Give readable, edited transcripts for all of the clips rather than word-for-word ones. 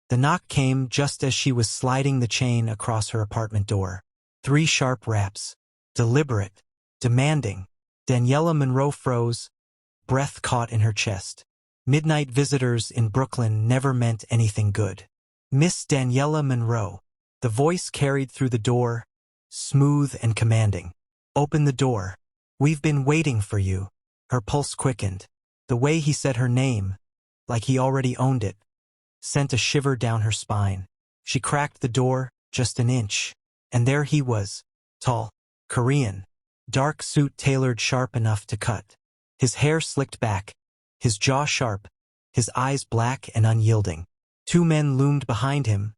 The knock came just as she was sliding the chain across her apartment door. 3 sharp raps. Deliberate. Demanding. Daniela Monroe froze, breath caught in her chest. Midnight visitors in Brooklyn never meant anything good. Miss Daniela Monroe. The voice carried through the door, smooth and commanding. Open the door. We've been waiting for you. Her pulse quickened. The way he said her name, like he already owned it, sent a shiver down her spine. She cracked the door just an inch, and there he was, tall, Korean, dark suit tailored sharp enough to cut. His hair slicked back, his jaw sharp, his eyes black and unyielding. 2 men loomed behind him,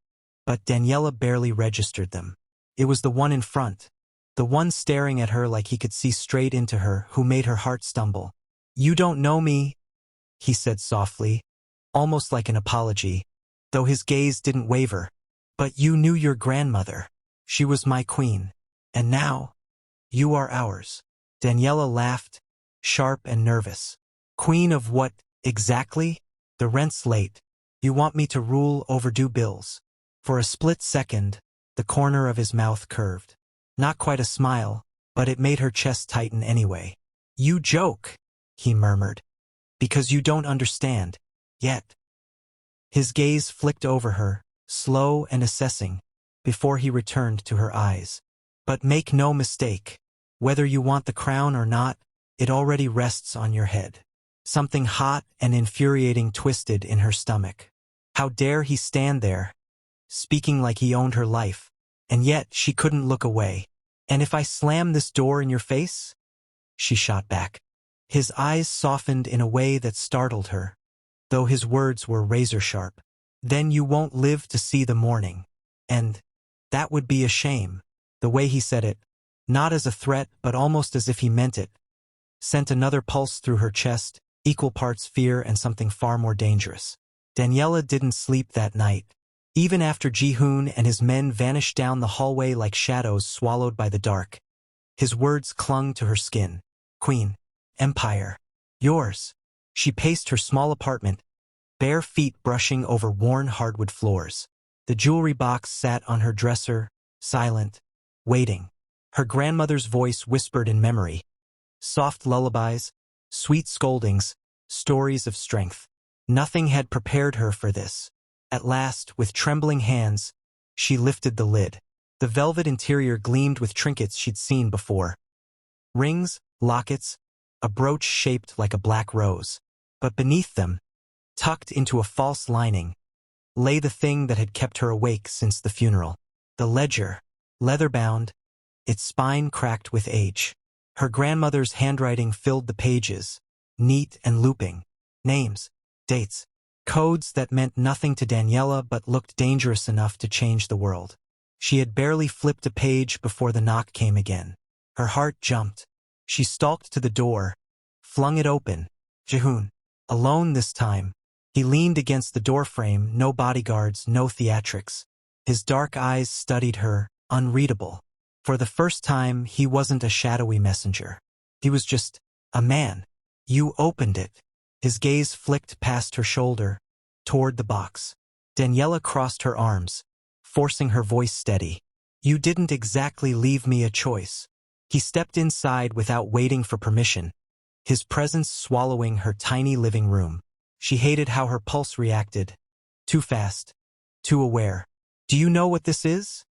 but Daniela barely registered them. It was the one in front, the one staring at her like he could see straight into her, who made her heart stumble. "You don't know me," he said softly, almost like an apology, though his gaze didn't waver. "But you knew your grandmother. She was my queen. And now, you are ours." Daniela laughed, sharp and nervous. "Queen of what, exactly?" "The rent's late. You want me to rule overdue bills." For a split second, the corner of his mouth curved. Not quite a smile, but it made her chest tighten anyway. "You joke," he murmured. "Because you don't understand. Yet." His gaze flicked over her, slow and assessing, before he returned to her eyes. "But make no mistake. Whether you want the crown or not, it already rests on your head." Something hot and infuriating twisted in her stomach. How dare he stand there, speaking like he owned her life, and yet she couldn't look away. "And if I slam this door in your face?" she shot back. His eyes softened in a way that startled her, though his words were razor-sharp. "Then you won't live to see the morning. And that would be a shame." The way he said it, not as a threat but almost as if he meant it, sent another pulse through her chest, equal parts fear and something far more dangerous. Daniela didn't sleep that night. Even after Ji-hoon and his men vanished down the hallway like shadows swallowed by the dark, his words clung to her skin. "Queen. Empire. Yours." She paced her small apartment, bare feet brushing over worn hardwood floors. The jewelry box sat on her dresser, silent, waiting. Her grandmother's voice whispered in memory. Soft lullabies, sweet scoldings, stories of strength. Nothing had prepared her for this. At last, with trembling hands, she lifted the lid. The velvet interior gleamed with trinkets she'd seen before. Rings, lockets, a brooch shaped like a black rose. But beneath them, tucked into a false lining, lay the thing that had kept her awake since the funeral. The ledger, leather-bound, its spine cracked with age. Her grandmother's handwriting filled the pages, neat and looping. Names, dates, codes that meant nothing to Daniela but looked dangerous enough to change the world. She had barely flipped a page before the knock came again. Her heart jumped. She stalked to the door, flung it open. Ji-hoon. Alone this time. He leaned against the doorframe, no bodyguards, no theatrics. His dark eyes studied her, unreadable. For the first time, he wasn't a shadowy messenger. He was just a man. "You opened it." His gaze flicked past her shoulder, toward the box. Daniela crossed her arms, forcing her voice steady. "You didn't exactly leave me a choice." He stepped inside without waiting for permission, his presence swallowing her tiny living room. She hated how her pulse reacted. Too fast, too aware. "Do you know what this is?"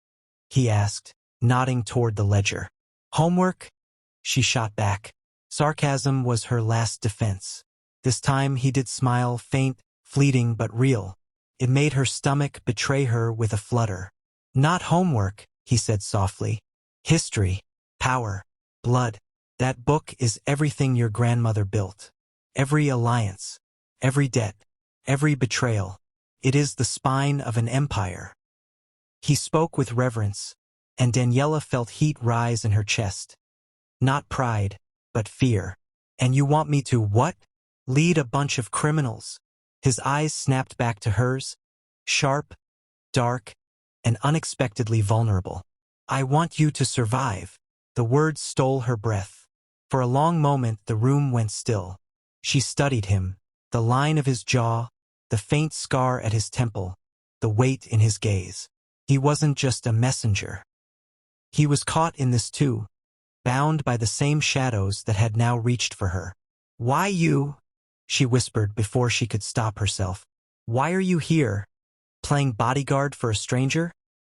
he asked, nodding toward the ledger. "Homework?" she shot back. Sarcasm was her last defense. This time he did smile, faint, fleeting but real. It made her stomach betray her with a flutter. "Not homework," he said softly. "History, power, blood. That book is everything your grandmother built. Every alliance, every debt, every betrayal. It is the spine of an empire." He spoke with reverence, and Daniela felt heat rise in her chest. Not pride, but fear. "And you want me to what? Lead a bunch of criminals?" His eyes snapped back to hers, sharp, dark, and unexpectedly vulnerable. "I want you to survive." The words stole her breath. For a long moment the room went still. She studied him, the line of his jaw, the faint scar at his temple, the weight in his gaze. He wasn't just a messenger. He was caught in this too, bound by the same shadows that had now reached for her. "Why you?" she whispered before she could stop herself. "Why are you here? Playing bodyguard for a stranger?"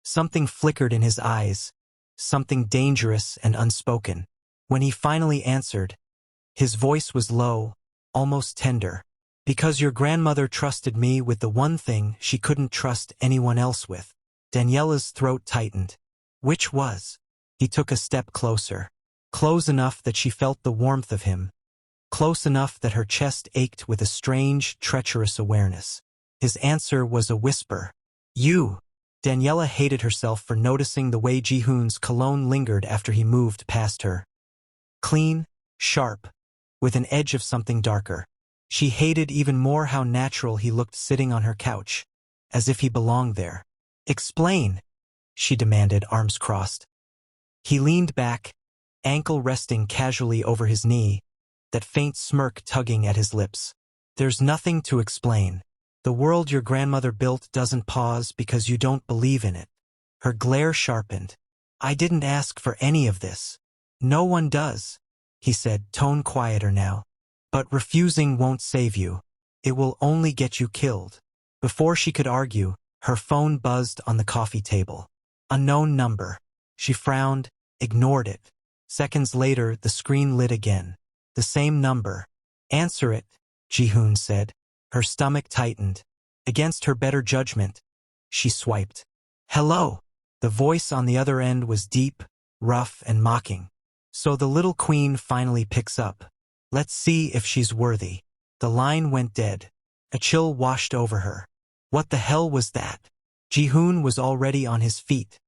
Something flickered in his eyes, something dangerous and unspoken. When he finally answered, his voice was low, almost tender. "Because your grandmother trusted me with the one thing she couldn't trust anyone else with." Daniela's throat tightened. Which was? He took a step closer. Close enough that she felt the warmth of him. Close enough that her chest ached with a strange, treacherous awareness. His answer was a whisper. "You." Daniela hated herself for noticing the way Ji-hoon's cologne lingered after he moved past her. Clean, sharp, with an edge of something darker. She hated even more how natural he looked sitting on her couch, as if he belonged there. "Explain," she demanded, arms crossed. He leaned back, ankle resting casually over his knee, that faint smirk tugging at his lips. "There's nothing to explain. The world your grandmother built doesn't pause because you don't believe in it." Her glare sharpened. "I didn't ask for any of this. No one does," he said, tone quieter now. "But refusing won't save you. It will only get you killed." Before she could argue, her phone buzzed on the coffee table. Unknown number. She frowned, ignored it. Seconds later, the screen lit again. The same number. "Answer it," Ji-hoon said. Her stomach tightened. Against her better judgment, she swiped. "Hello." The voice on the other end was deep, rough, and mocking. "So the little queen finally picks up. Let's see if she's worthy." The line went dead. A chill washed over her. What the hell was that? Ji-hoon was already on his feet,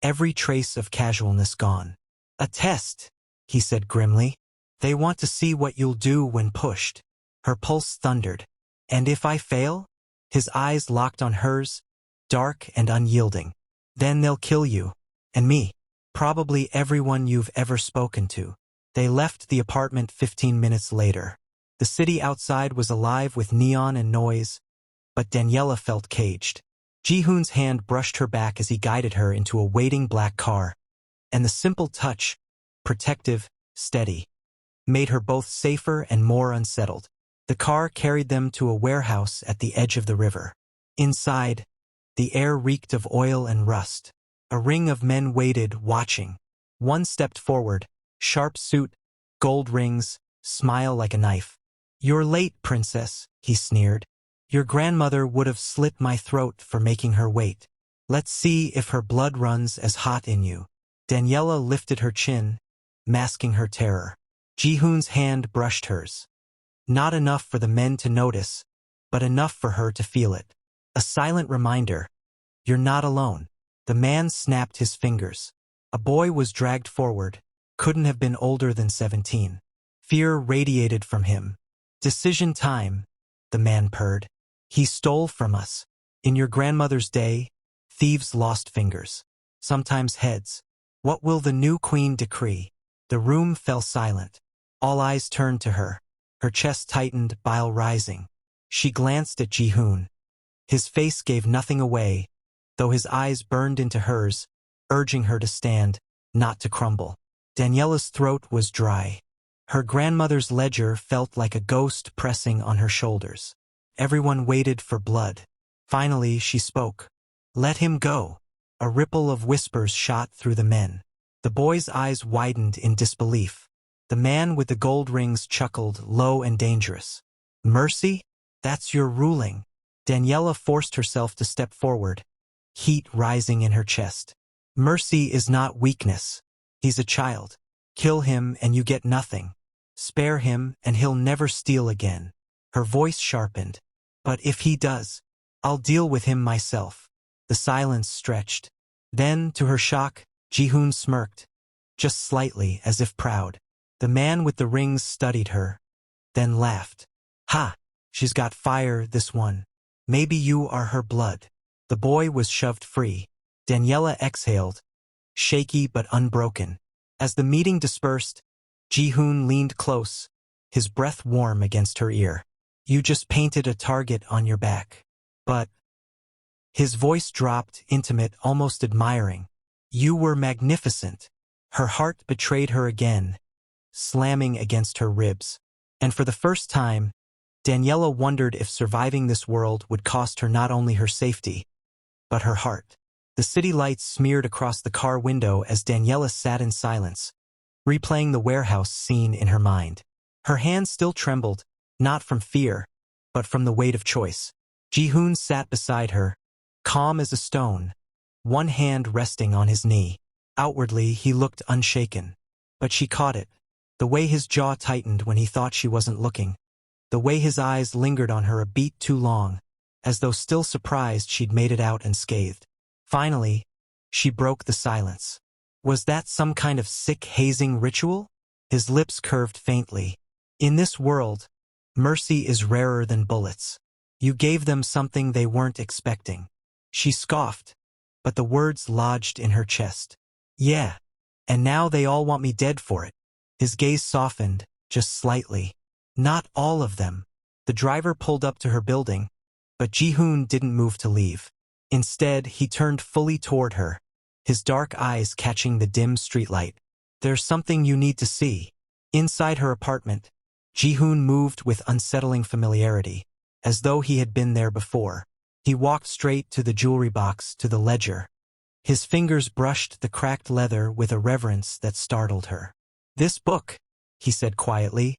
every trace of casualness gone. "A test," he said grimly. "They want to see what you'll do when pushed." Her pulse thundered. "And if I fail?" His eyes locked on hers, dark and unyielding. "Then they'll kill you. And me. Probably everyone you've ever spoken to." They left the apartment 15 minutes later. The city outside was alive with neon and noise, but Daniela felt caged. Ji-hoon's hand brushed her back as he guided her into a waiting black car, and the simple touch, protective, steady, made her both safer and more unsettled. The car carried them to a warehouse at the edge of the river. Inside, the air reeked of oil and rust. A ring of men waited, watching. One stepped forward, sharp suit, gold rings, smile like a knife. "You're late, princess," he sneered. "Your grandmother would have slit my throat for making her wait. Let's see if her blood runs as hot in you." Daniela lifted her chin, masking her terror. Ji-hoon's hand brushed hers. Not enough for the men to notice, but enough for her to feel it. A silent reminder. "You're not alone." The man snapped his fingers. A boy was dragged forward, couldn't have been older than 17. Fear radiated from him. "Decision time," the man purred. "He stole from us. In your grandmother's day, thieves lost fingers, sometimes heads. What will the new queen decree?" The room fell silent. All eyes turned to her. Her chest tightened, bile rising. She glanced at Ji-hoon. His face gave nothing away, though his eyes burned into hers, urging her to stand, not to crumble. Daniela's throat was dry. Her grandmother's ledger felt like a ghost pressing on her shoulders. Everyone waited for blood. Finally, she spoke. "Let him go." A ripple of whispers shot through the men. The boy's eyes widened in disbelief. The man with the gold rings chuckled, low and dangerous. "Mercy? That's your ruling." Daniela forced herself to step forward, heat rising in her chest. "Mercy is not weakness. He's a child. Kill him and you get nothing. Spare him and he'll never steal again." Her voice sharpened. "But if he does, I'll deal with him myself." The silence stretched. Then, to her shock, Ji-hoon smirked, just slightly, as if proud. The man with the rings studied her, then laughed. "Ha! She's got fire, this one. Maybe you are her blood." The boy was shoved free. Daniela exhaled, shaky but unbroken. As the meeting dispersed, Ji-hoon leaned close, his breath warm against her ear. "You just painted a target on your back. But His voice dropped, intimate, almost admiring. You were magnificent. Her heart betrayed her again, slamming against her ribs. And for the first time, Daniela wondered if surviving this world would cost her not only her safety, but her heart. The city lights smeared across the car window as Daniela sat in silence, replaying the warehouse scene in her mind. Her hands still trembled, not from fear, but from the weight of choice. Ji-hoon sat beside her, calm as a stone, one hand resting on his knee. Outwardly, he looked unshaken. But she caught it. The way his jaw tightened when he thought she wasn't looking. The way his eyes lingered on her a beat too long, as though still surprised she'd made it out unscathed. Finally, she broke the silence. Was that some kind of sick hazing ritual? His lips curved faintly. In this world, mercy is rarer than bullets. You gave them something they weren't expecting. She scoffed, but the words lodged in her chest. Yeah, and now they all want me dead for it. His gaze softened, just slightly. Not all of them. The driver pulled up to her building, but Ji-hoon didn't move to leave. Instead, he turned fully toward her, his dark eyes catching the dim streetlight. There's something you need to see. Inside her apartment, Ji-hoon moved with unsettling familiarity, as though he had been there before. He walked straight to the jewelry box, to the ledger. His fingers brushed the cracked leather with a reverence that startled her. This book, he said quietly,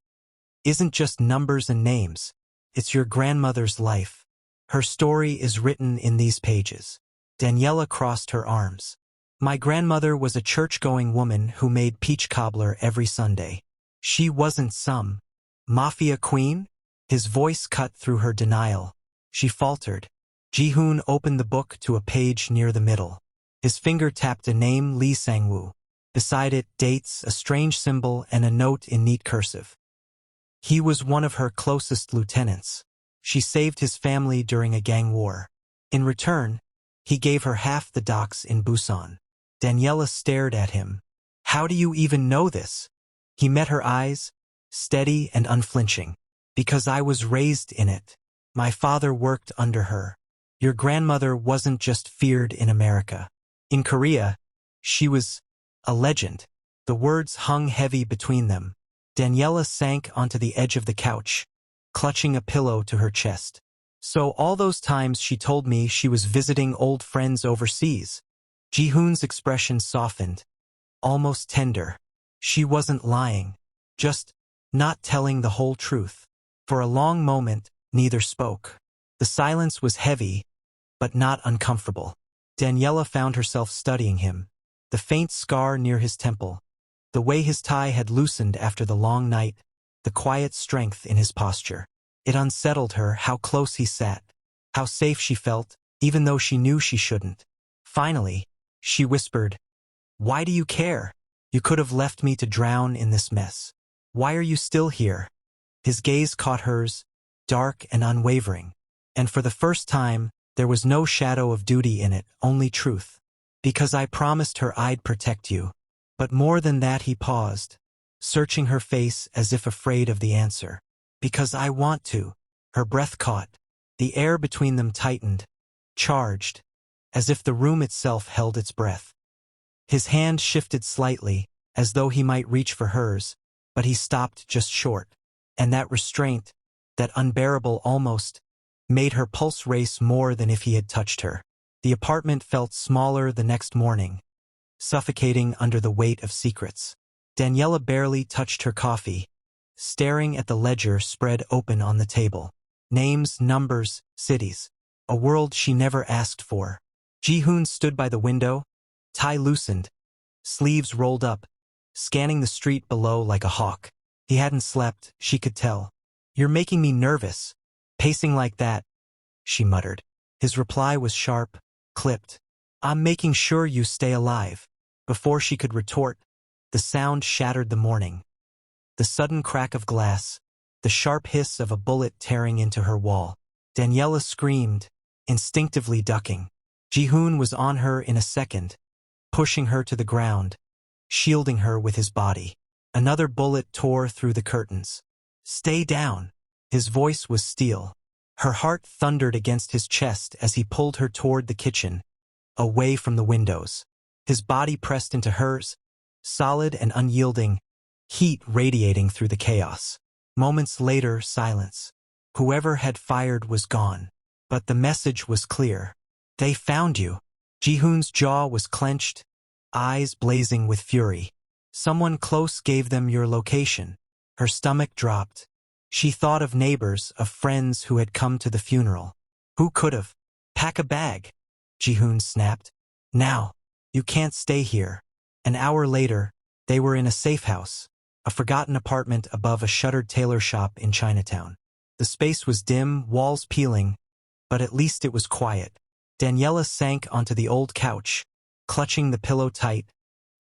isn't just numbers and names. It's your grandmother's life. Her story is written in these pages. Daniela crossed her arms. My grandmother was a church-going woman who made peach cobbler every Sunday. She wasn't some mafia queen? His voice cut through her denial. She faltered. Ji-hoon opened the book to a page near the middle. His finger tapped a name, Lee Sang-woo. Beside it, dates, a strange symbol, and a note in neat cursive. He was one of her closest lieutenants. She saved his family during a gang war. In return, he gave her half the docks in Busan. Daniela stared at him. How do you even know this? He met her eyes, steady and unflinching. Because I was raised in it. My father worked under her. Your grandmother wasn't just feared in America. In Korea, she was a legend. The words hung heavy between them. Daniela sank onto the edge of the couch, clutching a pillow to her chest. So all those times she told me she was visiting old friends overseas. Ji-hoon's expression softened, almost tender. She wasn't lying, just not telling the whole truth. For a long moment, neither spoke. The silence was heavy, but not uncomfortable. Daniela found herself studying him, the faint scar near his temple, the way his tie had loosened after the long night, the quiet strength in his posture. It unsettled her how close he sat, how safe she felt, even though she knew she shouldn't. Finally, she whispered, "Why do you care? You could have left me to drown in this mess. Why are you still here?" His gaze caught hers, dark and unwavering. And for the first time, there was no shadow of duty in it, only truth. Because I promised her I'd protect you. But more than that, he paused, searching her face as if afraid of the answer. Because I want to. Her breath caught. The air between them tightened, charged, as if the room itself held its breath. His hand shifted slightly, as though he might reach for hers, but he stopped just short. And that restraint, that unbearable almost, made her pulse race more than if he had touched her. The apartment felt smaller the next morning, suffocating under the weight of secrets. Daniela barely touched her coffee, staring at the ledger spread open on the table. Names, numbers, cities. A world she never asked for. Ji-hoon stood by the window, tie loosened, sleeves rolled up, scanning the street below like a hawk. He hadn't slept, she could tell. You're making me nervous. Pacing like that, she muttered. His reply was sharp, clipped. I'm making sure you stay alive. Before she could retort, the sound shattered the morning. The sudden crack of glass, the sharp hiss of a bullet tearing into her wall. Daniela screamed, instinctively ducking. Ji-hoon was on her in a second, pushing her to the ground, shielding her with his body. Another bullet tore through the curtains. Stay down. His voice was steel. Her heart thundered against his chest as he pulled her toward the kitchen, away from the windows. His body pressed into hers, solid and unyielding, heat radiating through the chaos. Moments later, silence. Whoever had fired was gone. But the message was clear. They found you. Ji-hoon's jaw was clenched, eyes blazing with fury. Someone close gave them your location. Her stomach dropped. She thought of neighbors, of friends who had come to the funeral. Who could have? Pack a bag, Ji-hoon snapped. Now. You can't stay here. An hour later, they were in a safe house, a forgotten apartment above a shuttered tailor shop in Chinatown. The space was dim, walls peeling, but at least it was quiet. Daniela sank onto the old couch, clutching the pillow tight,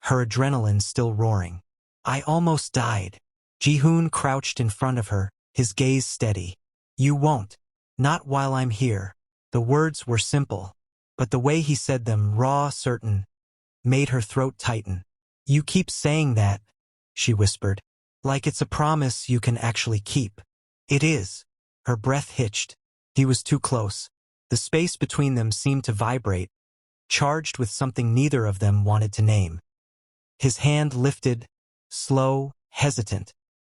her adrenaline still roaring. I almost died. Ji-hoon crouched in front of her, his gaze steady. You won't. Not while I'm here. The words were simple, but the way he said them, raw, certain, made her throat tighten. You keep saying that, she whispered, like it's a promise you can actually keep. It is. Her breath hitched. He was too close. The space between them seemed to vibrate, charged with something neither of them wanted to name. His hand lifted, slow, hesitant,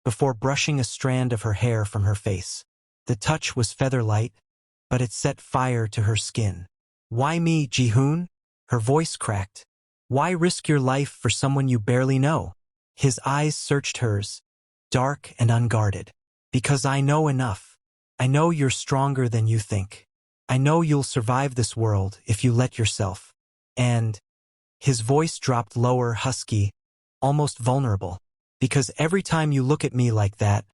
before brushing a strand of her hair from her face. The touch was feather-light, but it set fire to her skin. Why me, Ji-hoon? Her voice cracked. Why risk your life for someone you barely know? His eyes searched hers, dark and unguarded. Because I know enough. I know you're stronger than you think. I know you'll survive this world if you let yourself. And his voice dropped lower, husky, almost vulnerable. Because every time you look at me like that,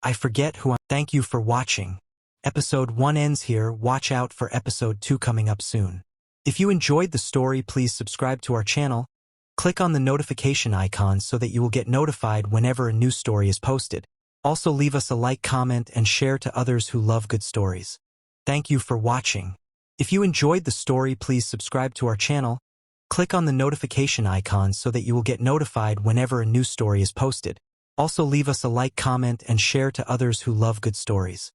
I forget who I am. Thank you for watching. Episode 1 ends here. Watch out for episode 2 coming up soon. If you enjoyed the story, please subscribe to our channel. Click on the notification icon so that you will get notified whenever a new story is posted. Also leave us a like, comment, and share to others who love good stories. Thank you for watching. If you enjoyed the story, please subscribe to our channel. Click on the notification icon so that you will get notified whenever a new story is posted. Also leave us a like, comment, and share to others who love good stories.